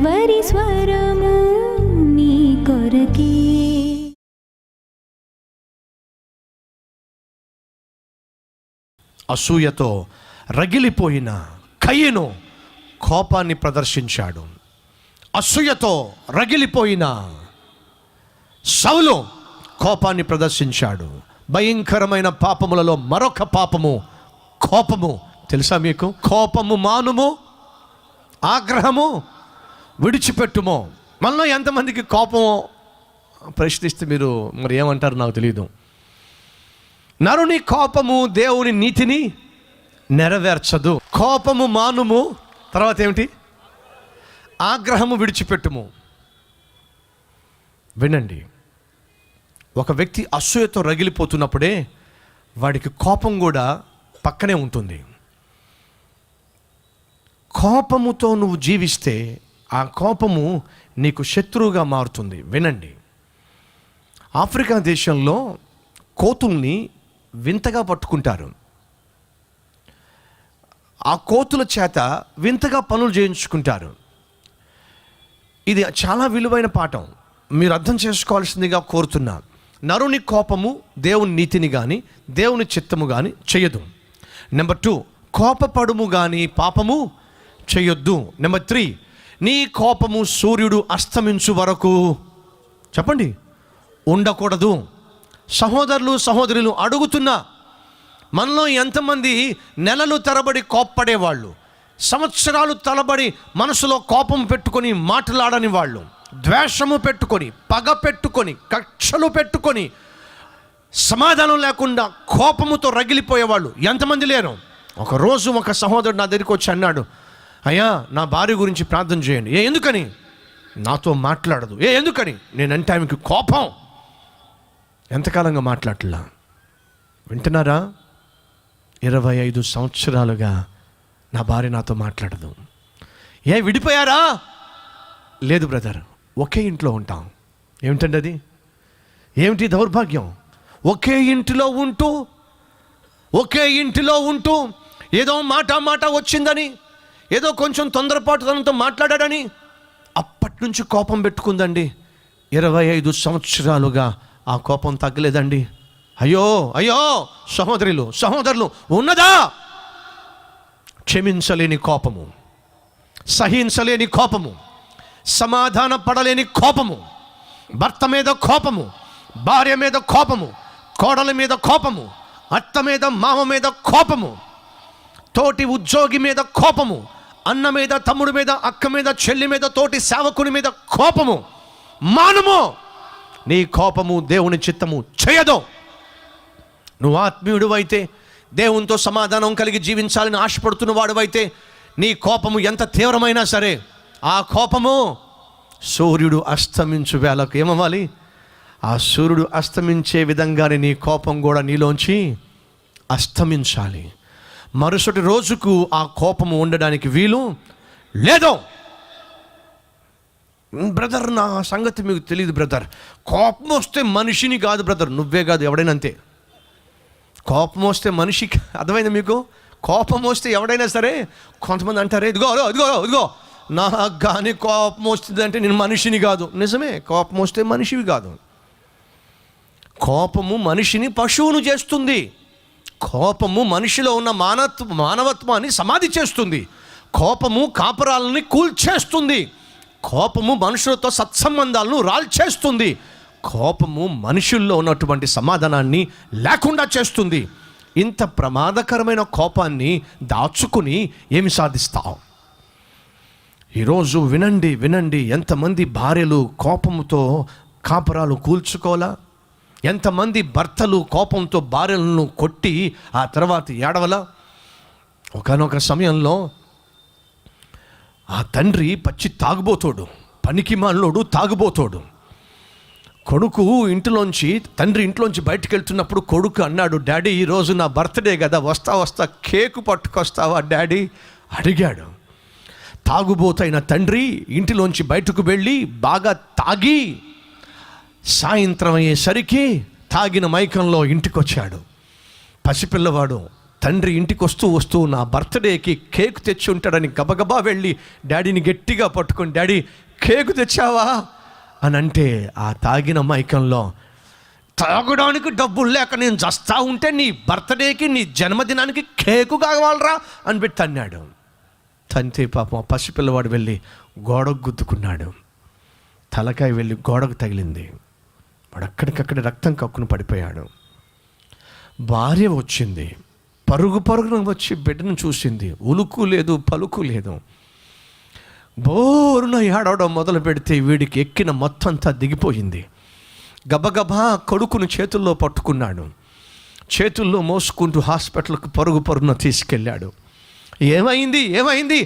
Calvary స్వరము నీ కొరకే. అసూయతో రగిలిపోయిన కయీను కోపాన్ని ప్రదర్శించాడు. అసూయతో రగిలిపోయిన సౌలు కోపాన్ని ప్రదర్శించాడు. భయంకరమైన పాపములలో మరొక పాపము కోపము. తెలుసా మీకు? కోపము మానుము, ఆగ్రహము విడిచిపెట్టుమో. మనలో ఎంతమందికి కోపమో ప్రశ్నిస్తే మీరు మరి ఏమంటారు నాకు తెలియదు. నరుని కోపము దేవుని నీతిని నెరవేర్చదు. కోపము మానుము, తర్వాత ఏమిటి? ఆగ్రహము విడిచిపెట్టుము. వినండి, ఒక వ్యక్తి అసూయతో రగిలిపోతున్నప్పుడే వాడికి కోపం కూడా పక్కనే ఉంటుంది. కోపముతో నువ్వు జీవిస్తే ఆ కోపము నీకు శత్రువుగా మారుతుంది. వినండి, ఆఫ్రికా దేశంలో కోతుల్ని వింతగా పట్టుకుంటారు. ఆ కోతుల చేత వింతగా పనులు చేయించుకుంటారు. ఇది చాలా విలువైన పాఠం, మీరు అర్థం చేసుకోవాల్సిందిగా కోరుతున్నా. నరుని కోపము దేవుని నీతిని కానీ దేవుని చిత్తము కానీ చేయదు. నెంబర్ 2, కోపపడుము కానీ పాపము చేయొద్దు. నెంబర్ 3, నీ కోపము సూర్యుడు అస్తమించు వరకు చెప్పండి ఉండకూడదు. సహోదరులు సహోదరులు అడుగుతున్నా, మనలో ఎంతమంది నెలలు తరబడి కోప్పడేవాళ్ళు, సంవత్సరాలు తరబడి మనసులో కోపం పెట్టుకొని మాట్లాడని వాళ్ళు, ద్వేషము పెట్టుకొని, పగ పెట్టుకొని, కక్షలు పెట్టుకొని, సమాధానం లేకుండా కోపముతో రగిలిపోయేవాళ్ళు ఎంతమంది లేరు? ఒకరోజు ఒక సహోదరుడు నా దగ్గరికి వచ్చి అన్నాడు, అయ్యా నా భార్య గురించి ప్రార్థన చేయండి. ఎందుకని? నాతో మాట్లాడదు. ఎందుకని? నేనంటే ఆమెకి కోపం. ఎంతకాలంగా మాట్లాడలా? వింటున్నారా? 25 సంవత్సరాలుగా నా భార్య నాతో మాట్లాడదు. విడిపోయారా? లేదు బ్రదర్, ఒకే ఇంట్లో ఉంటాం. ఏమిటండి అది? ఏమిటి దౌర్భాగ్యం? ఒకే ఇంటిలో ఉంటూ ఏదో మాట వచ్చిందని, ఏదో కొంచెం తొందరపాటుతనంతో మాట్లాడాడని అప్పటి నుంచి కోపం పెట్టుకుందండి. 25 సంవత్సరాలుగా ఆ కోపం తగ్గలేదండి. అయ్యో సహోదరులు ఉన్నదా? క్షమించలేని కోపము, సహించలేని కోపము, సమాధాన పడలేని కోపము, భర్త మీద కోపము, భార్య మీద కోపము, కోడల మీద కోపము, అత్త మీద మామ మీద కోపము, తోటి ఉద్యోగి మీద కోపము, అన్న మీద తమ్ముడి మీద అక్క మీద చెల్లి మీద తోటి సేవకుని మీద కోపము. మానుము, నీ కోపము దేవుని చిత్తము చేయదు. నువ్వు ఆత్మీయుడు అయితే, దేవునితో సమాధానం కలిగి జీవించాలని ఆశపడుతున్న వాడు అయితే, నీ కోపము ఎంత తీవ్రమైనా సరే ఆ కోపము సూర్యుడు అస్తమించు వేళకు ఏమవ్వాలి? ఆ సూర్యుడు అస్తమించే విధంగానే నీ కోపం కూడా నీలోంచి అస్తమించాలి. మరుసటి రోజుకు ఆ కోపము ఉండడానికి వీలు లేదు. బ్రదర్, నా సంగతి మీకు తెలియదు బ్రదర్. కోపం వస్తే మనిషిని కాదు బ్రదర్, నువ్వే కాదు ఎవడైనా అంతే. కోపం వస్తే మనిషికి, అర్థమైంది మీకు? కోపం వస్తే ఎవడైనా సరే, కొంతమంది అంటారే ఇదిగో నాకు కానీ కోపం వస్తుంది అంటే నేను మనిషిని కాదు. నిజమే, కోపం వస్తే మనిషివి కాదు. కోపము మనిషిని పశువును చేస్తుంది. కోపము మనిషిలో ఉన్న మానవత్వాన్ని సమాధి చేస్తుంది. కోపము కాపురాలని కూల్చేస్తుంది. కోపము మనుషులతో సత్సంబంధాలను రాల్చేస్తుంది. కోపము మనుషుల్లో ఉన్నటువంటి సమాధానాన్ని లేకుండా చేస్తుంది. ఇంత ప్రమాదకరమైన కోపాన్ని దాచుకుని ఏమి సాధిస్తావు? ఈరోజు వినండి, ఎంతమంది భార్యలు కోపంతో కాపురాలు కూల్చుకోవాలా? ఎంతమంది భర్తలు కోపంతో భార్యలను కొట్టి ఆ తర్వాత ఏడవలా? ఒకానొక సమయంలో ఆ తండ్రి పచ్చి తాగుబోతోడు, పనికిమాలినోడు, తాగుబోతోడు. కొడుకు తండ్రి ఇంట్లోంచి బయటకు వెళ్తున్నప్పుడు కొడుకు అన్నాడు, డాడీ ఈరోజు నా బర్త్డే కదా, వస్తా కేకు పట్టుకొస్తావా డాడీ అడిగాడు. తాగుబోతైన తండ్రి ఇంటిలోంచి బయటకు వెళ్ళి బాగా తాగి సాయంత్రం అయ్యేసరికి తాగిన మైకంలో ఇంటికి వచ్చాడు. పసిపిల్లవాడు తండ్రి ఇంటికి వస్తూ నా బర్త్డేకి కేక్ తెచ్చి ఉంటాడని గబగబా వెళ్ళి డాడీని గట్టిగా పట్టుకొని, డాడీ కేకు తెచ్చావా అని అంటే, ఆ తాగిన మైకంలో తాగడానికి డబ్బులు లేక నేను చస్తా ఉంటే నీ బర్త్డేకి, నీ జన్మదినానికి కేకు కావాలరా అని పెట్టి తన్నాడు. తంతే పాపం పసిపిల్లవాడు వెళ్ళి గోడకు గుద్దుకున్నాడు. తలకాయ వెళ్ళి గోడకు తగిలింది. వాడు అక్కడికక్కడ రక్తం కక్కును పడిపోయాడు. భార్య వచ్చింది, పరుగున వచ్చి బిడ్డను చూసింది. ఉలుకు లేదు, పలుకు లేదు. బోరున ఏడవడం మొదలు పెడితే వీడికి ఎక్కిన మొత్తం అంతా దిగిపోయింది. గబగబా కొడుకును చేతుల్లో పట్టుకున్నాడు. చేతుల్లో మోసుకుంటూ హాస్పిటల్కి పరుగున తీసుకెళ్ళాడు. ఏమైంది?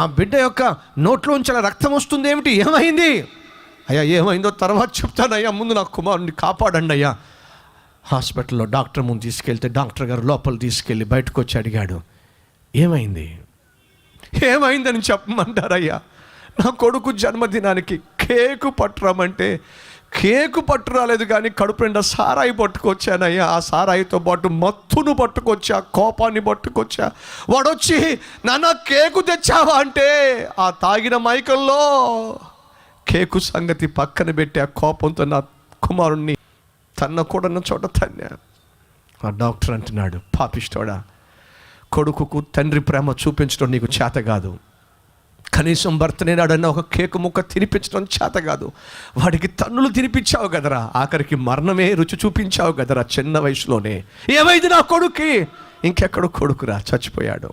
ఆ బిడ్డ యొక్క నోట్లోంచి అలా రక్తం వస్తుంది ఏమిటి, ఏమైంది? అయ్యా ఏమైందో తర్వాత చెప్తానయ్యా, ముందు నా కుమారుని కాపాడండి అయ్యా. హాస్పిటల్లో డాక్టర్ ముందు తీసుకెళ్తే డాక్టర్ గారు లోపల తీసుకెళ్ళి బయటకు వచ్చి అడిగాడు, ఏమైందని చెప్పమంటారయ్యా? నా కొడుకు జన్మదినానికి కేకు పట్టురామంటే కేకు పట్టు రాలేదు, కానీ కడుపు నిండా సారాయి పట్టుకొచ్చానయ్యా. ఆ సారాయితో పాటు మత్తును పట్టుకొచ్చా, కోపాన్ని పట్టుకొచ్చా. వాడొచ్చి నాన్న కేకు తెచ్చావా అంటే, ఆ తాగిన మైకంలో కేకు సంగతి పక్కన పెట్టి ఆ కోపంతో నా కుమారుణ్ణి తన్నకూడన్న చోట తన్నా. ఆ డాక్టర్ అంటున్నాడు, పాపిష్టోడా, కొడుకుకు తండ్రి ప్రేమ చూపించడం నీకు చేత కాదు, కనీసం బర్త్డే నాడన్న ఒక కేకు ముక్క తినిపించడం చేత కాదు, వాడికి తన్నులు తినిపించావు కదరా, ఆఖరికి మరణమే రుచి చూపించావు కదరా చిన్న వయసులోనే. ఏమైంది నా కొడుక్కి? ఇంకెక్కడో కొడుకురా, చచ్చిపోయాడు.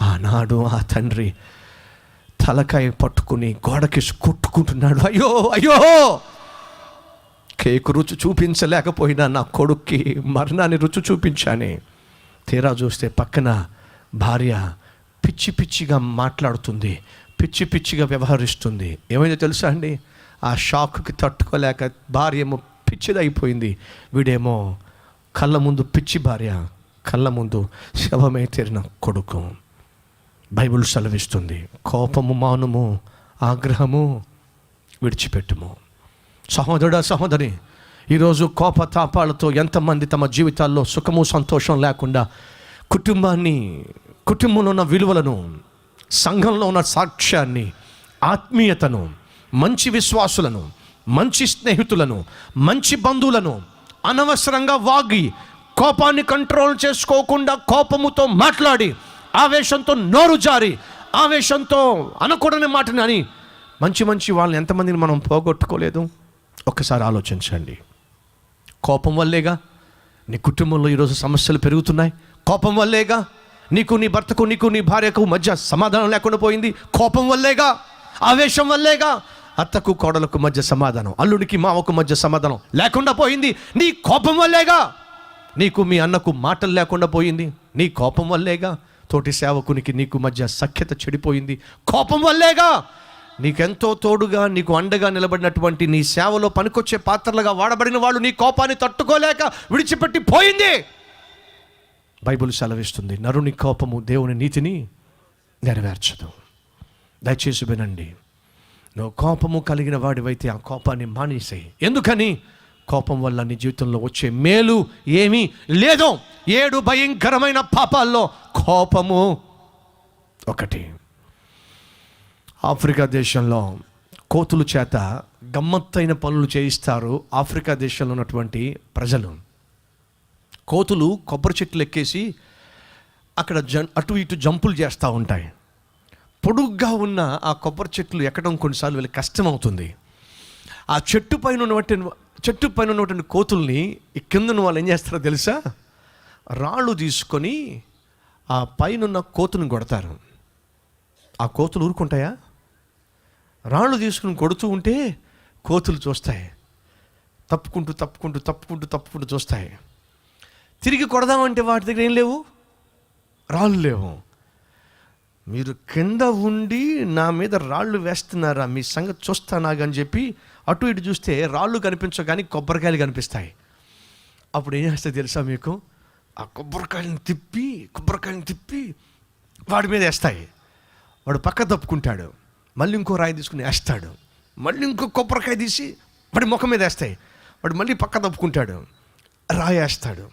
ఆనాడు ఆ తండ్రి తలకాయ పట్టుకుని గోడకి కొట్టుకుంటున్నాడు. అయ్యో, కేకు రుచి చూపించలేకపోయినా నా కొడుక్కి మరణాన్ని రుచి చూపించానే. తీరా చూస్తే పక్కన భార్య పిచ్చిగా మాట్లాడుతుంది, పిచ్చిగా వ్యవహరిస్తుంది. ఏమైందో తెలుసా అండి? ఆ షాక్కి తట్టుకోలేక భార్య ఏమో పిచ్చిదైపోయింది, వీడేమో కళ్ళ ముందు పిచ్చి భార్య, కళ్ళ ముందు శవమే తీరిన కొడుకు. బైబిల్ సెలవిస్తుంది, కోపము మానుము, ఆగ్రహము విడిచిపెట్టుము. సహోదరుడా, సహోదరి, ఈరోజు కోపతాపాలతో ఎంతమంది తమ జీవితాల్లో సుఖము సంతోషం లేకుండా కుటుంబంలో ఉన్న విలువలను, సంఘంలో ఉన్న సాక్ష్యాన్ని, ఆత్మీయతను, మంచి విశ్వాసులను, మంచి స్నేహితులను, మంచి బంధువులను అనవసరంగా వాగి, కోపాన్ని కంట్రోల్ చేసుకోకుండా కోపముతో మాట్లాడి, ఆవేశంతో నోరు జారి, ఆవేశంతో అనకూడని మాటని అని మంచి వాళ్ళని ఎంతమందిని మనం పోగొట్టుకోలేదు? ఒక్కసారి ఆలోచించండి. కోపం వల్లేగా నీ కుటుంబంలో ఈరోజు సమస్యలు పెరుగుతున్నాయి. కోపం వల్లేగా నీకు నీ భర్తకు, నీకు నీ భార్యకు మధ్య సమాధానం లేకుండా పోయింది. కోపం వల్లేగా, ఆవేశం వల్లేగా అత్తకు కోడలకు మధ్య సమాధానం, అల్లుడికి మావకు మధ్య సమాధానం లేకుండా పోయింది. నీ కోపం వల్లేగా నీకు మీ అన్నకు మాటలు లేకుండా పోయింది. నీ కోపం వల్లేగా తోటి సేవకునికి నీకు మధ్య సఖ్యత చెడిపోయింది. కోపం వల్లేగా నీకెంతో తోడుగా, నీకు అండగా నిలబడినటువంటి, నీ సేవలో పనికొచ్చే పాత్రలుగా వాడబడిన వాళ్ళు నీ కోపాన్ని తట్టుకోలేక విడిచిపెట్టి పోయింది. బైబిల్ సెలవిస్తుంది, నరుని కోపము దేవుని నీతిని నెరవేర్చదు. దయచేసి వినండి, నువ్వు కోపము కలిగిన వాడివైతే ఆ కోపాన్ని మానేసేయి. ఎందుకని? కోపం వల్ల నీ జీవితంలో వచ్చే మేలు ఏమీ లేదు. 7 భయంకరమైన పాపాల్లో కోపము ఒకటి. ఆఫ్రికా దేశంలో కోతుల చేత గమ్మత్తైన పనులు చేయిస్తారు ఆఫ్రికా దేశంలో ఉన్నటువంటి ప్రజలు. కోతులు కొబ్బరి చెట్లు ఎక్కేసి అక్కడ అటు ఇటు జంపులు చేస్తూ ఉంటాయి. పొడుగ్గా ఉన్న ఆ కొబ్బరి చెట్లు ఎక్కడం కొన్నిసార్లు వీళ్ళకి కష్టం అవుతుంది. ఆ చెట్టు పైన ఉన్నటువంటి కోతుల్ని కింద వాళ్ళు ఏం చేస్తారో తెలుసా? రాళ్ళు తీసుకొని ఆ పైన కోతుని కొడతారు. ఆ కోతులు ఊరుకుంటాయా? రాళ్ళు తీసుకుని కొడుతూ ఉంటే కోతులు చూస్తాయి, తప్పుకుంటూ చూస్తాయి. తిరిగి కొడదామంటే వాటి దగ్గర ఏం లేవు, రాళ్ళు లేవు. మీరు కింద ఉండి నా మీద రాళ్ళు వేస్తున్నారా, మీ సంగతి చూస్తానాగని చెప్పి అటు ఇటు చూస్తే రాళ్ళు కనిపించవు, కానీ కొబ్బరికాయలు కనిపిస్తాయి. అప్పుడు ఏం చేస్తే తెలుసా మీకు? ఆ కొబ్బరికాయలను తిప్పి వాడి మీద వేస్తాయి. వాడు పక్క తప్పుకుంటాడు, మళ్ళీ ఇంకో రాయి తీసుకుని వేస్తాడు, మళ్ళీ ఇంకో కొబ్బరికాయ తీసి వాడి ముఖం మీద వేస్తాయి. వాడు మళ్ళీ పక్క తప్పుకుంటాడు, రాయి వేస్తాడు,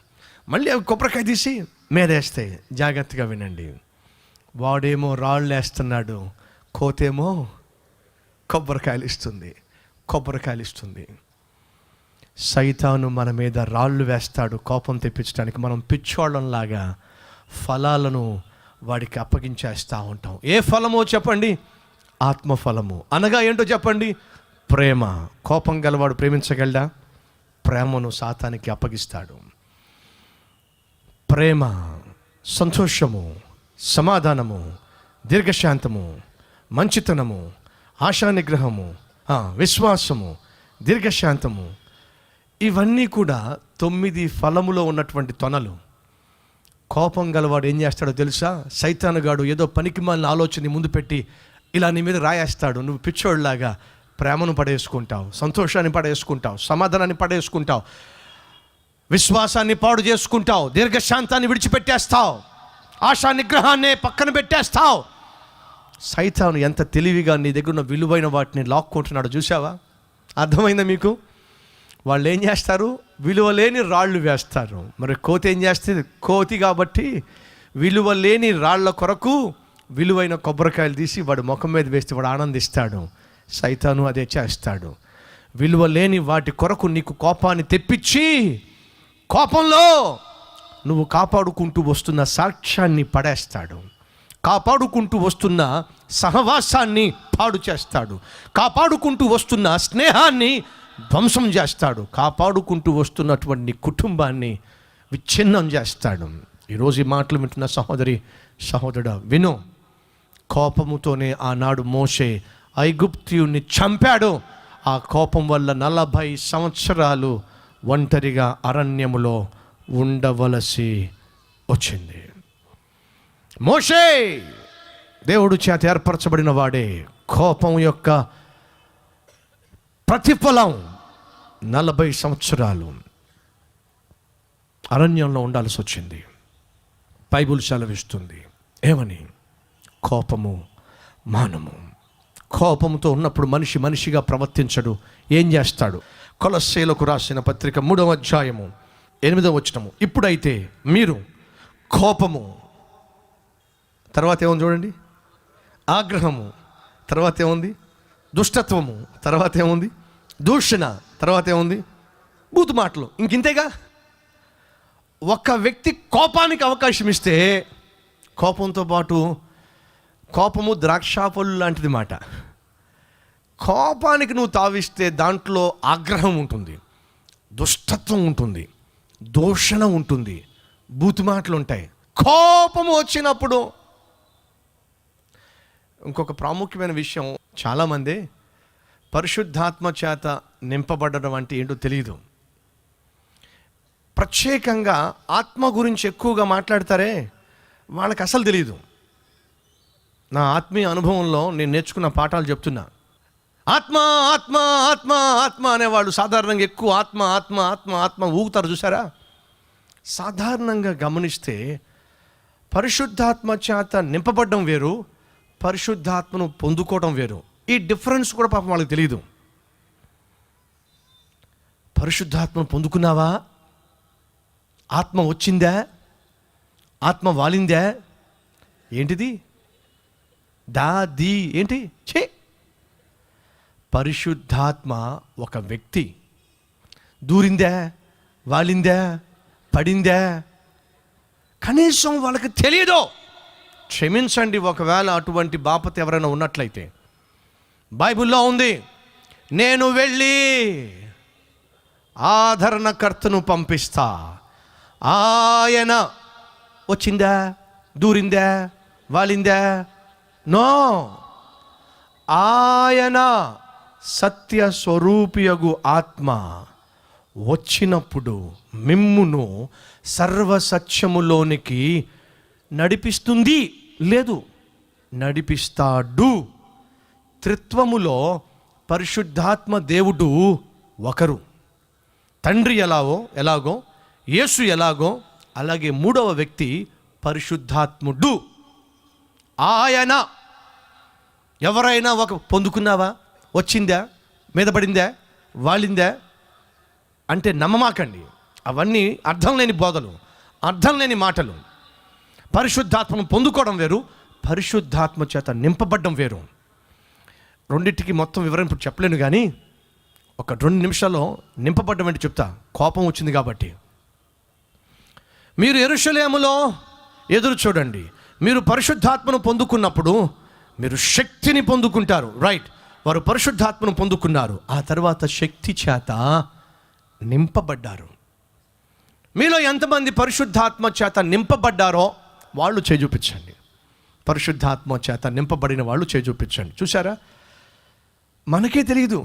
మళ్ళీ కొబ్బరికాయ తీసి మీదేస్తే జాగ్రత్తగా వినండి. వాడేమో రాళ్ళు వేస్తున్నాడు, కోతేమో కొబ్బరికాయలు ఇస్తుంది. సైతాను మన మీద రాళ్ళు వేస్తాడు కోపం తెప్పించడానికి. మనం పిచ్చోళ్ళంలాగా ఫలాలను వాడికి అప్పగించేస్తూ ఉంటాం. ఏ ఫలమో చెప్పండి? ఆత్మఫలము. అనగా ఏంటో చెప్పండి? ప్రేమ. కోపం గలవాడు ప్రేమించగలడా? ప్రేమను సాతానికి అప్పగిస్తాడు. ప్రేమ, సంతోషము, సమాధానము, దీర్ఘశాంతము, మంచితనము, ఆశానిగ్రహము, విశ్వాసము, దీర్ఘశాంతము, ఇవన్నీ కూడా 9 ఫలములో ఉన్నటువంటి తొనలు. కోపం గలవాడు ఏం చేస్తాడో తెలుసా? సైతానుగాడు ఏదో పనికిమాలిన ఆలోచన ముందు పెట్టి ఇలా నీ మీద రాయేస్తాడు. నువ్వు పిచ్చోళ్ళలాగా ప్రేమను పడేసుకుంటావు, సంతోషాన్ని పడేసుకుంటావు, సమాధానాన్ని పడేసుకుంటావు, విశ్వాసాన్ని పాడు చేసుకుంటావు, దీర్ఘశాంతాన్ని విడిచిపెట్టేస్తావు, ఆశా నిగ్రహాన్ని పక్కన పెట్టేస్తావు. సైతాను ఎంత తెలివిగా నీ దగ్గర ఉన్న విలువైన వాటిని లాక్కుంటున్నాడు చూసావా? అర్థమైందా మీకు? వాళ్ళు ఏం చేస్తారు? విలువ లేని రాళ్ళు వేస్తారు. మరి కోతి ఏం చేస్తుంది? కోతి కాబట్టి విలువ లేని రాళ్ల కొరకు విలువైన కొబ్బరికాయలు తీసి వాడు ముఖం మీద వేస్తే వాడు ఆనందిస్తాడు. సైతాను అదే చేస్తాడు. విలువ లేని వాటి కొరకు నీకు కోపాన్ని తెప్పించి, కోపంలో నువ్వు కాపాడుకుంటూ వస్తున్న సాక్ష్యాన్ని పడేస్తాడు, కాపాడుకుంటూ వస్తున్న సహవాసాన్ని పాడు చేస్తాడు, కాపాడుకుంటూ వస్తున్న స్నేహాన్ని ధ్వంసం చేస్తాడు, కాపాడుకుంటూ వస్తున్నటువంటి కుటుంబాన్ని విచ్ఛిన్నం చేస్తాడు. ఈరోజు ఈ మాటలు వింటున్న సహోదరి సహోదరుడా విను. కోపముతోనే ఆనాడు మోషే ఐగుప్తీయుణ్ణి చంపాడు. ఆ కోపం వల్ల 40 సంవత్సరాలు ఒంటరిగా అరణ్యములో ఉండవలసి వచ్చింది. మోషే దేవుడు చేత ఏర్పరచబడిన వాడే. కోపం యొక్క ప్రతిఫలం 40 సంవత్సరాలు అరణ్యంలో ఉండాల్సి వచ్చింది. బైబిల్ సెలవిస్తుంది ఏమని? కోపము మానము. కోపంతో ఉన్నప్పుడు మనిషి మనిషిగా ప్రవర్తించడు. ఏం చేస్తాడు? కొలస్సీలకు రాసిన పత్రిక 3వ అధ్యాయము 8వ వచనము. ఇప్పుడైతే మీరు కోపము, తర్వాత ఏముంది చూడండి, ఆగ్రహము, తర్వాత ఏముంది, దుష్టత్వము, తర్వాత ఏముంది, దూషణ, తర్వాత ఏముంది, బూతు మాటలు. ఇంకింతేగా. ఒక వ్యక్తి కోపానికి అవకాశం ఇస్తే, కోపంతో పాటు కోపము ద్రాక్షాపళ్ళు లాంటిది మాట. కోపానికి నువ్వు తావిస్తే దాంట్లో ఆగ్రహం ఉంటుంది, దుష్టత్వం ఉంటుంది, దూషణ ఉంటుంది, బూతు మాటలు ఉంటాయి. కోపము వచ్చినప్పుడు ఇంకొక ప్రాముఖ్యమైన విషయం, చాలామంది పరిశుద్ధాత్మ చేత నింపబడడం అంటే ఏంటో తెలియదు. ప్రత్యేకంగా ఆత్మ గురించి ఎక్కువగా మాట్లాడతారే, వాళ్ళకి అసలు తెలియదు. నా ఆత్మీయ అనుభవంలో నేను నేర్చుకున్న పాఠాలు చెప్తున్నా. ఆత్మ ఆత్మ ఆత్మ ఆత్మ అనేవాళ్ళు సాధారణంగా ఎక్కువ ఆత్మ ఆత్మ ఆత్మ ఆత్మ ఊగుతారు చూసారా? సాధారణంగా గమనిస్తే పరిశుద్ధాత్మ చేత నింపబడడం వేరు, పరిశుద్ధాత్మను పొందుకోవడం వేరు. ఈ డిఫరెన్స్ కూడా పాపం వాళ్ళకి తెలియదు. పరిశుద్ధాత్మను పొందుకున్నావా? ఆత్మ వచ్చిందా? ఆత్మ వాలిందా? ఏంటిది? ది ఏంటి? ఛే! పరిశుద్ధాత్మ ఒక వ్యక్తి. దూరిందా? వాలిందా? పడిందా? కనీసం వాళ్ళకి తెలియదు. క్షమించండి ఒకవేళ అటువంటి బాపత ఎవరైనా ఉన్నట్లయితే. బైబిల్లో ఉంది, నేను వెళ్ళి ఆదరణకర్తను పంపిస్తా, ఆయన వచ్చిందా? దూరిందా? వాలిందా? నో, ఆయన సత్య స్వరూపియగు ఆత్మ వచ్చినప్పుడు మిమ్మును సర్వసత్యములోనికి నడిపిస్తుంది. లేదు, నడిపిస్తాడు. త్రిత్వములో పరిశుద్ధాత్మ దేవుడు ఒకరు. తండ్రి ఎలాగో యేసు ఎలాగో అలాగే మూడవ వ్యక్తి పరిశుద్ధాత్ముడు. ఆయన. ఎవరైనా ఒక పొందుకున్నావా? వచ్చిందా? మీద పడిందా? వాలిందా? అంటే నమ్మమాకండి. అవన్నీ అర్థం లేని బోధలు, అర్థం లేని మాటలు. పరిశుద్ధాత్మను పొందుకోవడం వేరు, పరిశుద్ధాత్మ చేత నింపబడ్డం వేరు. రెండింటికి మొత్తం వివరణ ఇప్పుడు చెప్పలేను, కానీ ఒక 2 నిమిషాల్లో నింపబడ్డం అంటే చెప్తా. కోపం వచ్చింది కాబట్టి మీరు యెరూషలేములో ఎదురు చూడండి. మీరు పరిశుద్ధాత్మను పొందుకున్నప్పుడు మీరు శక్తిని పొందుకుంటారు. రైట్, వారు పరిశుద్ధాత్మను పొందుకున్నారు, ఆ తర్వాత శక్తి చేత నింపబడ్డారు. మీలో ఎంతమంది పరిశుద్ధాత్మ చేత నింపబడ్డారో వాళ్ళు చేయి చూపించండి. పరిశుద్ధాత్మ చేత నింపబడిన వాళ్ళు చేయి చూపించండి. చూసారా, మనకే తెలియదు,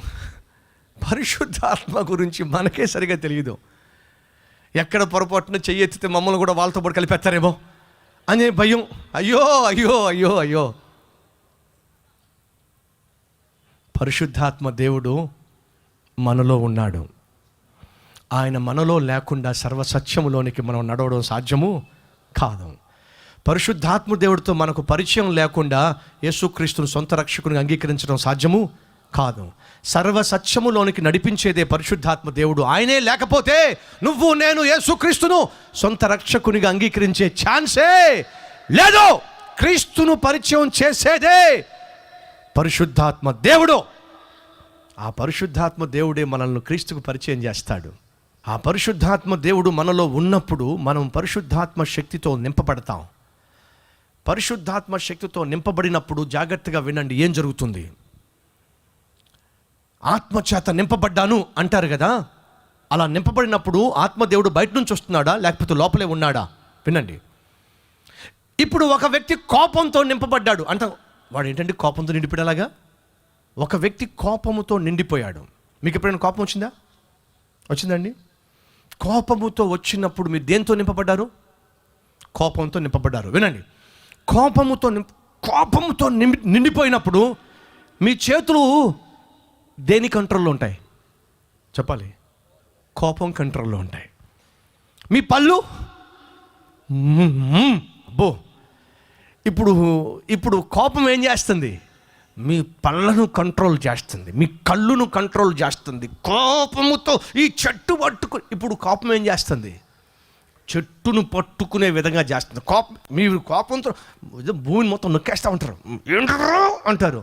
పరిశుద్ధాత్మ గురించి మనకే సరిగా తెలియదు. ఎక్కడ పొరపాటున చెయ్యి ఎత్తితే మమ్మల్ని కూడా వాళ్ళతో పాటు కలిపేస్తారేమో అనే భయం. అయ్యో అయ్యో అయ్యో అయ్యో. పరిశుద్ధాత్మ దేవుడు మనలో ఉన్నాడు. ఆయన మనలో లేకుండా సర్వసత్యములోనికి మనం నడవడం సాధ్యము కాదు. పరిశుద్ధాత్మ దేవుడితో మనకు పరిచయం లేకుండా యేసుక్రీస్తును సొంత రక్షకునిగా అంగీకరించడం సాధ్యము కాదు. సర్వసత్యములోనికి నడిపించేదే పరిశుద్ధాత్మ దేవుడు. ఆయనే లేకపోతే నువ్వు నేను యేసుక్రీస్తును సొంత రక్షకునిగా అంగీకరించే ఛాన్సే లేదు. క్రీస్తును పరిచయం చేసేదే పరిశుద్ధాత్మ దేవుడు. ఆ పరిశుద్ధాత్మ దేవుడే మనల్ని క్రీస్తుకు పరిచయం చేస్తాడు. ఆ పరిశుద్ధాత్మ దేవుడు మనలో ఉన్నప్పుడు మనం పరిశుద్ధాత్మ శక్తితో నింపబడతాం. పరిశుద్ధాత్మ శక్తితో నింపబడినప్పుడు జాగ్రత్తగా వినండి ఏం జరుగుతుంది. ఆత్మచేత నింపబడ్డాను అంటారు కదా, అలా నింపబడినప్పుడు ఆత్మదేవుడు బయట నుంచి వస్తున్నాడా లేకపోతే లోపలే ఉన్నాడా? వినండి. ఇప్పుడు ఒక వ్యక్తి కోపంతో నింపబడ్డాడు అంట. వాడు ఏంటంటే కోపంతో నిండిపోయేలాగా. ఒక వ్యక్తి కోపముతో నిండిపోయాడు. మీకు ఎప్పుడైనా కోపం వచ్చిందా? వచ్చిందండి. కోపముతో వచ్చినప్పుడు మీరు దేంతో నింపబడ్డారు? కోపంతో నింపబడ్డారు. వినండి, కోపముతో నిండిపోయినప్పుడు మీ చేతులు దేని కంట్రోల్లో ఉంటాయి చెప్పాలి? కోపం కంట్రోల్లో ఉంటాయి. మీ పళ్ళు అబ్బో. ఇప్పుడు కోపం ఏం చేస్తుంది? మీ పళ్ళను కంట్రోల్ చేస్తుంది, మీ కళ్ళును కంట్రోల్ చేస్తుంది. కోపముతో ఈ చెట్టు పట్టుకుని, ఇప్పుడు కోపం ఏం చేస్తుంది? చెట్టును పట్టుకునే విధంగా చేస్తుంది. మీరు కోపంతో భూమిని మొత్తం నొక్కేస్తూ ఉంటారు, ఏంటారు అంటారు.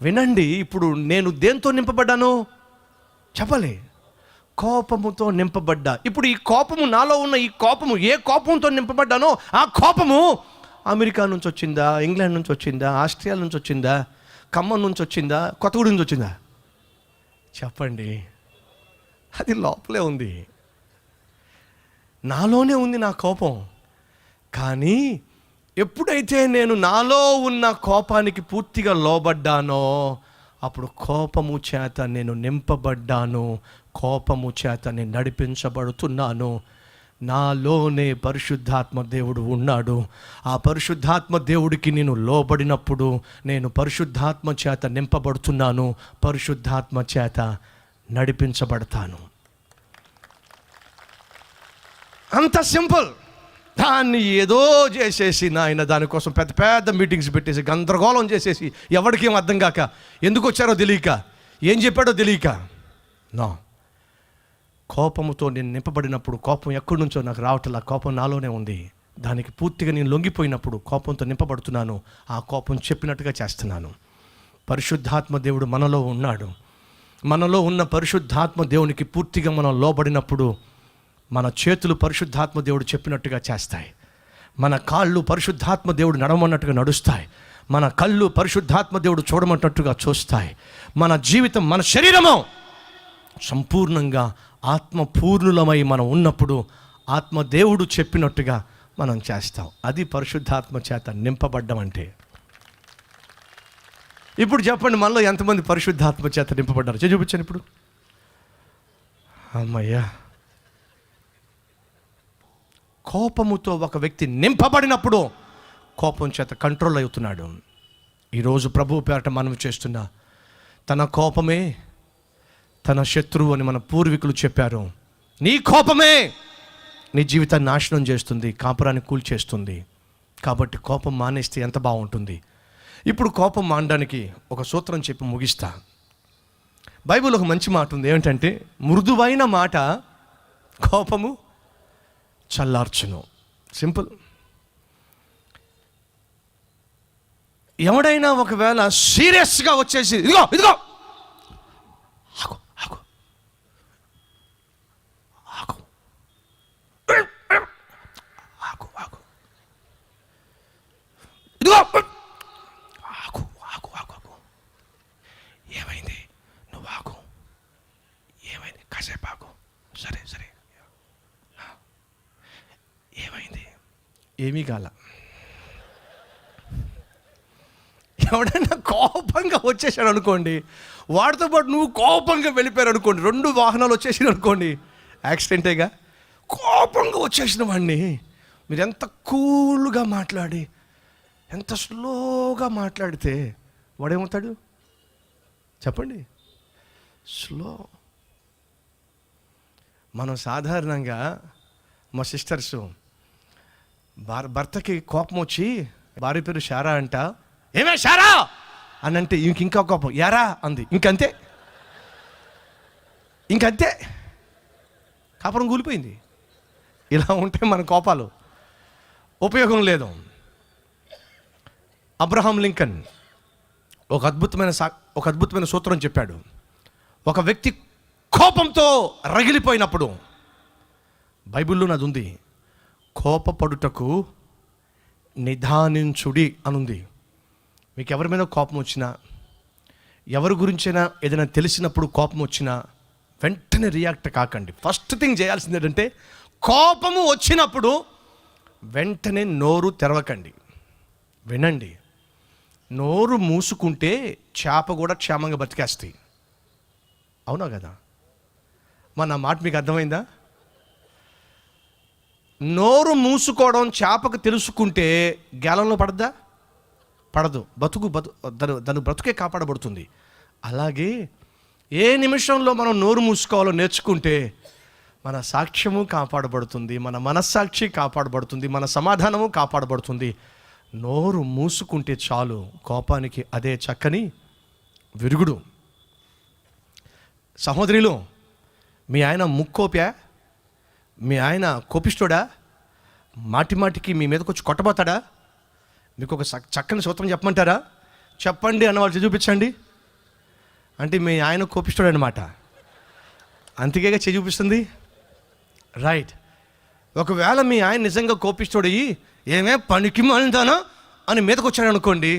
వినండి, ఇప్పుడు నేను దేంతో నింపబడ్డాను చెప్పాలి? కోపముతో నింపబడ్డా. ఇప్పుడు ఈ కోపము, నాలో ఉన్న ఈ కోపము, ఏ కోపంతో నింపబడ్డానో ఆ కోపము అమెరికా నుంచి వచ్చిందా, ఇంగ్లాండ్ నుంచి వచ్చిందా, ఆస్ట్రేలియా నుంచి వచ్చిందా, ఖమ్మం నుంచి వచ్చిందా, కొత్తగూడెం నుంచి వచ్చిందా చెప్పండి? అది లోపలే ఉంది, నాలోనే ఉంది నా కోపం. కానీ ఎప్పుడైతే నేను నాలో ఉన్న కోపానికి పూర్తిగా లోబడ్డానో అప్పుడు కోపము చేత నేను నింపబడ్డాను, కోపము చేత నేను నడిపించబడుతున్నాను. నాలోనే పరిశుద్ధాత్మ దేవుడు ఉన్నాడు. ఆ పరిశుద్ధాత్మ దేవుడికి నేను లోబడినప్పుడు నేను పరిశుద్ధాత్మ చేత నింపబడుతున్నాను, పరిశుద్ధాత్మ చేత నడిపించబడతాను. అంత సింపుల్. దాన్ని ఏదో చేసేసి నాయన దానికోసం పెద్ద పెద్ద మీటింగ్స్ పెట్టేసి గందరగోళం చేసేసి ఎవరికేం అర్థం కాక, ఎందుకు వచ్చారో తెలియక, ఏం చెప్పాడో తెలియక. నో, కోపముతో నేను నింపబడినప్పుడు కోపం ఎక్కడి నుంచో నాకు రావట్లా, కోపం నాలోనే ఉంది. దానికి పూర్తిగా నేను లొంగిపోయినప్పుడు కోపంతో నింపబడుతున్నాను, ఆ కోపం చెప్పినట్టుగా చేస్తున్నాను. పరిశుద్ధాత్మ దేవుడు మనలో ఉన్నాడు. మనలో ఉన్న పరిశుద్ధాత్మ దేవునికి పూర్తిగా మనం లోబడినప్పుడు మన చేతులు పరిశుద్ధాత్మ దేవుడు చెప్పినట్టుగా చేస్తాయి, మన కాళ్ళు పరిశుద్ధాత్మ దేవుడు నడవమన్నట్టుగా నడుస్తాయి, మన కళ్ళు పరిశుద్ధాత్మ దేవుడు చూడమన్నట్టుగా చూస్తాయి. మన జీవితం, మన శరీరము సంపూర్ణంగా ఆత్మపూర్ణులమై మనం ఉన్నప్పుడు ఆత్మదేవుడు చెప్పినట్టుగా మనం చేస్తాం. అది పరిశుద్ధాత్మ చేత నింపబడ్డం అంటే. ఇప్పుడు చెప్పండి, మనలో ఎంతమంది పరిశుద్ధాత్మ చేత నింపబడ్డారు? చూపించండి ఇప్పుడు. అమ్మయ్యా, కోపముతో ఒక వ్యక్తి నింపబడినప్పుడు కోపం చేత కంట్రోల్ అవుతున్నాడు. ఈరోజు ప్రభువు పేరట మనం చేస్తున్న తన కోపమే తన శత్రువు అని మన పూర్వీకులు చెప్పారు. నీ కోపమే నీ జీవితాన్ని నాశనం చేస్తుంది, కాపురాన్ని కూల్చేస్తుంది. కాబట్టి కోపం మానేస్తే ఎంత బాగుంటుంది. ఇప్పుడు కోపం మానడానికి ఒక సూత్రం చెప్పి ముగిస్తా. బైబిల్ ఒక మంచి మాట ఉంది, ఏమిటంటే మృదువైన మాట కోపము చల్లార్చును. సింపుల్. ఎవడైనా ఒకవేళ సీరియస్గా వచ్చేసి ఇదిగో ఇదిగో ఆగు ఆగు ఆగు ఆగు ఆగు ఇదిగో ఆగు ఆగు ఆగు ఆగు ఏమైంది, నువ్వు ఆగు, ఏమైంది, కాసేపు ఆగు, సరే సరే, ఏమైంది, ఏమీ కాల. ఎవడైనా కోపంగా వచ్చేసాడు అనుకోండి, వాడితో పాటు నువ్వు కోపంగా వెళ్ళిపోయారు అనుకోండి, 2 వాహనాలు వచ్చేసాడు అనుకోండి, యాక్సిడెంటేగా. కోపంగా వచ్చేసిన వాడిని మీరు ఎంత కూల్గా మాట్లాడి, ఎంత స్లోగా మాట్లాడితే వాడేమవుతాడు చెప్పండి? స్లో. మనం సాధారణంగా మా సిస్టర్స్ భర్తకి కోపం వచ్చి, భార్య పేరు షారా అంట, ఏమే షారా అని అంటే ఇంకా కోపం, యారా అంది, ఇంకంతే ఇంకంతే, కాపురం కూలిపోయింది. ఇలా ఉంటే మన కోపాలు ఉపయోగం లేదు. అబ్రహాం లింకన్ ఒక అద్భుతమైన సూత్రం చెప్పాడు. ఒక వ్యక్తి కోపంతో రగిలిపోయినప్పుడు, బైబిల్లో నాది ఉంది, కోపపడుటకు నిదానించుడి అనుంది. మీకు ఎవరి మీద కోపం వచ్చినా, ఎవరి గురించైనా ఏదైనా తెలిసినప్పుడు కోపం వచ్చినా వెంటనే రియాక్ట్ కాకండి. ఫస్ట్ థింగ్ చేయాల్సింది ఏంటంటే, కోపము వచ్చినప్పుడు వెంటనే నోరు తెరవకండి, వినండి. నోరు మూసుకుంటే చేప కూడా క్షేమంగా బతికేస్తాయి. అవునా కదా? మరి నా మాట మీకు అర్థమైందా? నోరు మూసుకోవడం చేపకు తెలుసుకుంటే గేలంలో పడద్దా? పడదు. దాని బ్రతుకే కాపాడబడుతుంది. అలాగే ఏ నిమిషంలో మనం నోరు మూసుకోవాలో నేర్చుకుంటే మన సాక్ష్యము కాపాడబడుతుంది, మన మనస్సాక్షి కాపాడబడుతుంది, మన సమాధానము కాపాడబడుతుంది. నోరు మూసుకుంటే చాలు, కోపానికి అదే చక్కని విరుగుడు. సహోదరిలో, మీ ఆయన ముక్కోప్యా? మీ ఆయన కోపిష్టోడా? మాటికి మీ మీదకి వచ్చి కొట్టబోతాడా? మీకు ఒక చక్కని సూత్రం చెప్పమంటారా? చెప్పండి అన్న వాళ్ళు చూపించండి అంటే మీ ఆయన కోపిస్తాడు అనమాట. అంతకేగా చూపిస్తుంది, రైట్. ఒకవేళ మీ ఆయన నిజంగా కోపిస్తాడయ్యి, ఏమే పనికి మాలిందానా అని మీదకి వచ్చాడు అనుకోండి,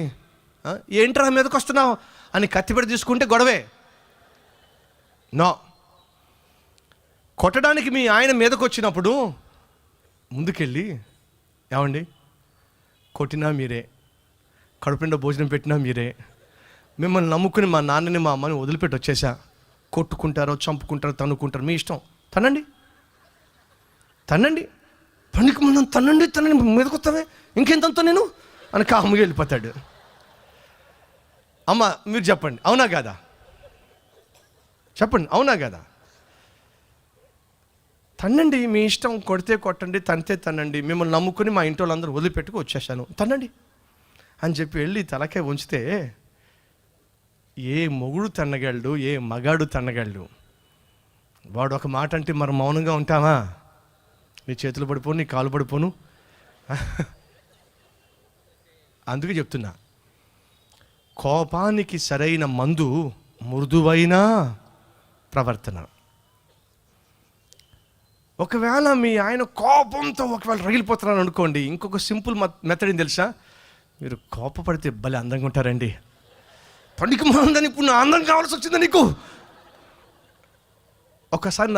ఏంట్రా మీదకి వస్తున్నావు అని కత్తిపెట్టి తీసుకుంటే గొడవే. నో, కొట్టడానికి మీ ఆయన మీదకి వచ్చినప్పుడు ముందుకెళ్ళి, ఏమండి కొట్టినా మీరే, కడుపునిండా భోజనం పెట్టినా మీరే, మిమ్మల్ని నమ్ముకుని మా నాన్నని మా అమ్మని వదిలిపెట్టి వచ్చేసా, కొట్టుకుంటారో చంపుకుంటారో తన్నుకుంటారో మీ ఇష్టం, తనండి పనికి ముందు తనండి మీదకి వస్తావే, ఇంకెంతంతో నేను అని కాముగా వెళ్ళిపోతాడు. అమ్మ మీరు చెప్పండి, అవునా కాదా? చెప్పండి, అవునా కాదా? తన్నండి, మీ ఇష్టం, కొడితే కొట్టండి, తంతే తన్నండి, మిమ్మల్ని నమ్ముకుని మా ఇంటి వాళ్ళందరూ వదిలిపెట్టుకు వచ్చేసాను, తన్నండి అని చెప్పి వెళ్ళి తలకే ఉంచితే ఏ మొగుడు తన్నగలడు, ఏ మగాడు తన్నగలడు? వాడు ఒక మాట అంటే మనం మౌనంగా ఉంటామా? నీ చేతులు పడిపోను, నీ కాలు పడిపోను. అందుకే చెప్తున్నా, కోపానికి సరైన మందు మృదువైన ప్రవర్తన. ఒకవేళ మీ ఆయన కోపంతో ఒకవేళ రగిలిపోతున్నాను అనుకోండి, ఇంకొక సింపుల్ మెథడ్ ఏం తెలుసా? మీరు కోపపడితే భలే అందంగా ఉంటారండి. పనికి మాందని ఇప్పుడు నా అందం కావాల్సి వచ్చిందా నీకు? ఒక్కసారి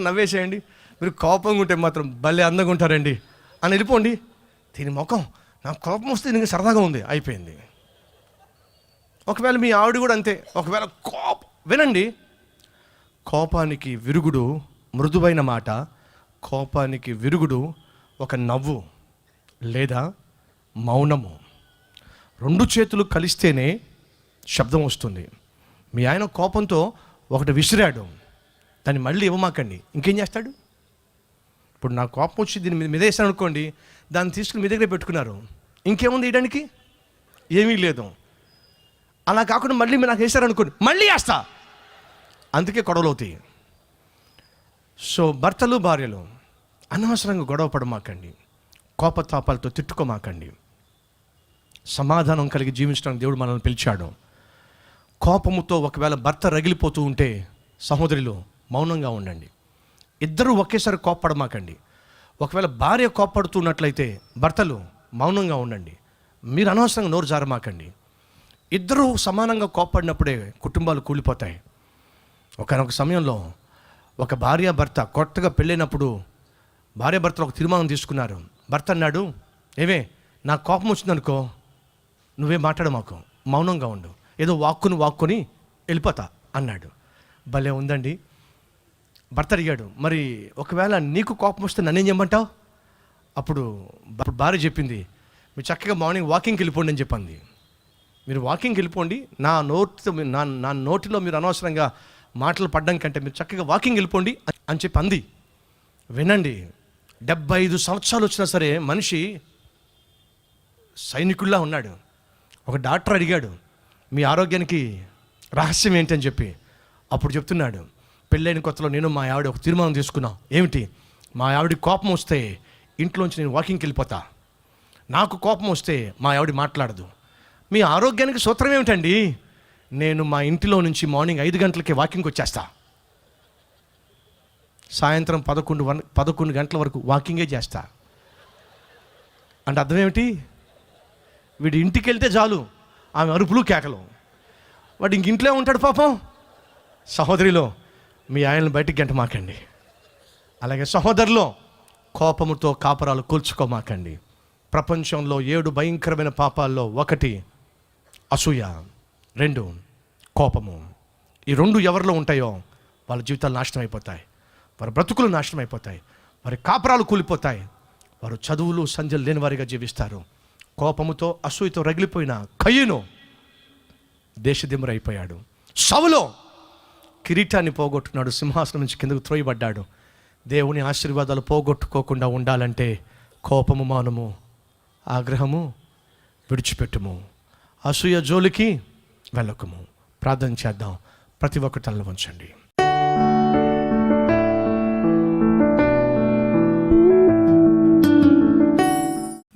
నవ్వేసేయండి. మీరు కోపంగా ఉంటే మాత్రం భలే అందంగా ఉంటారండి అని వెళ్ళిపోండి. దీని ముఖం, నాకు కోపం వస్తే దీనికి సరదాగా ఉంది, అయిపోయింది. ఒకవేళ మీ ఆవిడ కూడా అంతే. ఒకవేళ వినండి, కోపానికి విరుగుడు మృదువైన మాట, కోపానికి విరుగుడు ఒక నవ్వు లేదా మౌనము. 2 చేతులు కలిస్తేనే శబ్దం వస్తుంది. మీ ఆయన కోపంతో ఒకటి విసిరాడు, దాన్ని మళ్ళీ ఇవ్వమాకండి, ఇంకేం చేస్తాడు? ఇప్పుడు నా కోపం వచ్చి దీన్ని మీద వేసాను అనుకోండి, దాన్ని తీసుకుని మీ దగ్గరే పెట్టుకున్నారు, ఇంకేముంది వేయడానికి? ఏమీ లేదు. అలా కాకుండా మళ్ళీ మీరు నాకు వేసారనుకోండి, మళ్ళీ వేస్తా. అందుకే గొడవలు అవుతాయి. సో భర్తలు భార్యలు అనవసరంగా గొడవ పడమాకండి, కోపతాపాలతో తిట్టుకోమాకండి. సమాధానం కలిగి జీవించడానికి దేవుడు మనల్ని పిలిచాడు. కోపముతో ఒకవేళ భర్త రగిలిపోతూ ఉంటే సహోదరులు మౌనంగా ఉండండి. ఇద్దరూ ఒకేసారి కోప్పడమాకండి. ఒకవేళ భార్య కోప్పడుతున్నట్లయితే భర్తలు మౌనంగా ఉండండి. మీరు అనవసరంగా నోరు జారమాకండి. ఇద్దరూ సమానంగా కోప్పడినప్పుడే కుటుంబాలు కూలిపోతాయి. ఒకనొక సమయంలో ఒక భార్య భర్త కొత్తగా పెళ్ళైనప్పుడు భార్య భర్తలు ఒక తీర్మానం తీసుకున్నారు. భర్త అన్నాడు, ఏవే నాకు కోపం వచ్చిందనుకో నువ్వే మాట్లాడమాకు, మౌనంగా ఉండు, ఏదో వాక్కుని వెళ్ళిపోతా అన్నాడు. భలే ఉందండి. భర్త అడిగాడు, మరి ఒకవేళ నీకు కోపం వస్తే నన్నేం చేయమంటావు? అప్పుడు భార్య చెప్పింది, మీరు చక్కగా మార్నింగ్ వాకింగ్కి వెళ్ళిపోండి అని చెప్పింది. మీరు వాకింగ్కి వెళ్ళిపోండి, నా నోటిలో మీరు అనవసరంగా మాటలు పడ్డం కంటే మీరు చక్కగా వాకింగ్ వెళ్ళిపోండి అని చెప్పి అంది. వినండి, 75 సంవత్సరాలు వచ్చినా సరే మనిషి సైనికుల్లా ఉన్నాడు. ఒక డాక్టర్ అడిగాడు, మీ ఆరోగ్యానికి రహస్యం ఏంటని చెప్పి. అప్పుడు చెప్తున్నాడు, పెళ్ళైన కొత్తలో నేను మా ఆవిడ ఒక తీర్మానం తీసుకున్నాం. ఏమిటి? మా ఆవిడకి కోపం వస్తే ఇంట్లోంచి నేను వాకింగ్కి వెళ్ళిపోతా. నాకు కోపం వస్తే మా ఆవిడ మాట్లాడదు. మీ ఆరోగ్యానికి సూత్రం ఏమిటండి? నేను మా ఇంటిలో నుంచి మార్నింగ్ 5 గంటలకి వాకింగ్కి వచ్చేస్తా, సాయంత్రం 11 గంటల వరకు వాకింగే చేస్తా. అంటే అర్థం ఏమిటి? వీడి ఇంటికి వెళ్తే చాలు ఆమె అరుపులు కేకలు, వాడు ఇంక ఇంట్లో ఉంటాడు పాపం. సహోదరిలో మీ ఆయనను బయటికి గంటమాకండి. అలాగే సహోదరులో కోపముతో కాపురాలు కూల్చుకోమాకండి. ప్రపంచంలో 7 భయంకరమైన పాపాల్లో 1 అసూయ, 2 కోపము. ఈ 2 ఎవరిలో ఉంటాయో వాళ్ళ జీవితాలు నాశనం అయిపోతాయి, వారి బ్రతుకులు నాశనం అయిపోతాయి, వారి కాపురాలు కూలిపోతాయి, వారు చదువులు సంధ్యలు లేని వారిగా జీవిస్తారు. కోపముతో అసూయతో రగిలిపోయిన కయ్యను దేశదిమ్మరైపోయాడు. సౌలు కిరీటాన్ని పోగొట్టుకున్నాడు, సింహాసనం నుంచి కిందకు త్రోయబడ్డాడు. దేవుని ఆశీర్వాదాలు పోగొట్టుకోకుండా ఉండాలంటే కోపము మానుము, ఆగ్రహము విడిచిపెట్టుము, అసూయ జోలికి వెళ్ళకము. ప్రార్థన చేద్దాం. ప్రతి ఒక్కరి తలలో ఉంచండి.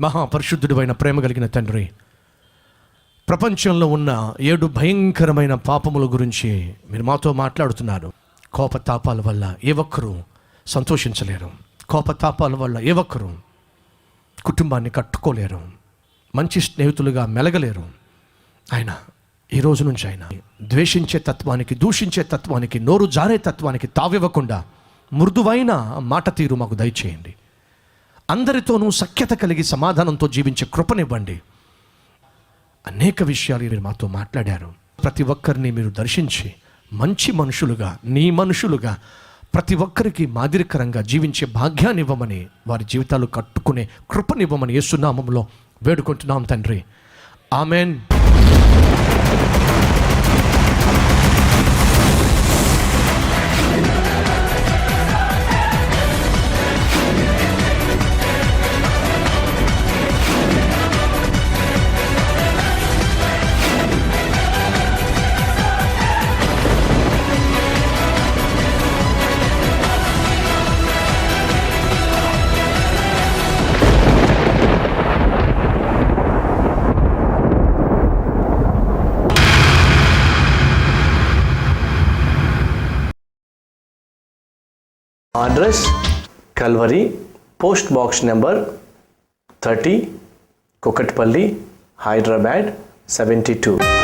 మహాపరిశుద్ధుడైన ప్రేమ కలిగిన తండ్రి, ప్రపంచంలో ఉన్న 7 భయంకరమైన పాపముల గురించి మీరు మాతో మాట్లాడుతున్నారు. కోపతాపాల వల్ల ఏ ఒక్కరూ సంతోషించలేరు. కోపతాపాల వల్ల ఏ ఒక్కరూ కుటుంబాన్ని కట్టుకోలేరు, మంచి స్నేహితులుగా మెలగలేరు. ఆయన ఈ రోజు నుంచి ఆయన ద్వేషించే తత్వానికి, దూషించే తత్వానికి, నోరు జారే తత్వానికి తావివ్వకుండా మృదువైన మాట తీరు మాకు దయచేయండి. అందరితోనూ సఖ్యత కలిగి సమాధానంతో జీవించే కృపనివ్వండి. అనేక విషయాలు మీరు మాతో మాట్లాడారు. ప్రతి ఒక్కరిని మీరు దర్శించి మంచి మనుషులుగా, నీ మనుషులుగా ప్రతి ఒక్కరికి మాదిరికరంగా జీవించే భాగ్యాన్ని ఇవ్వమని, వారి జీవితాలు కట్టుకునే కృపనివ్వమని యేసు నామములో వేడుకుంటున్నాం తండ్రి. Amen. Address Calvary, Post Box number 30, Kokatpalli, Hyderabad 72.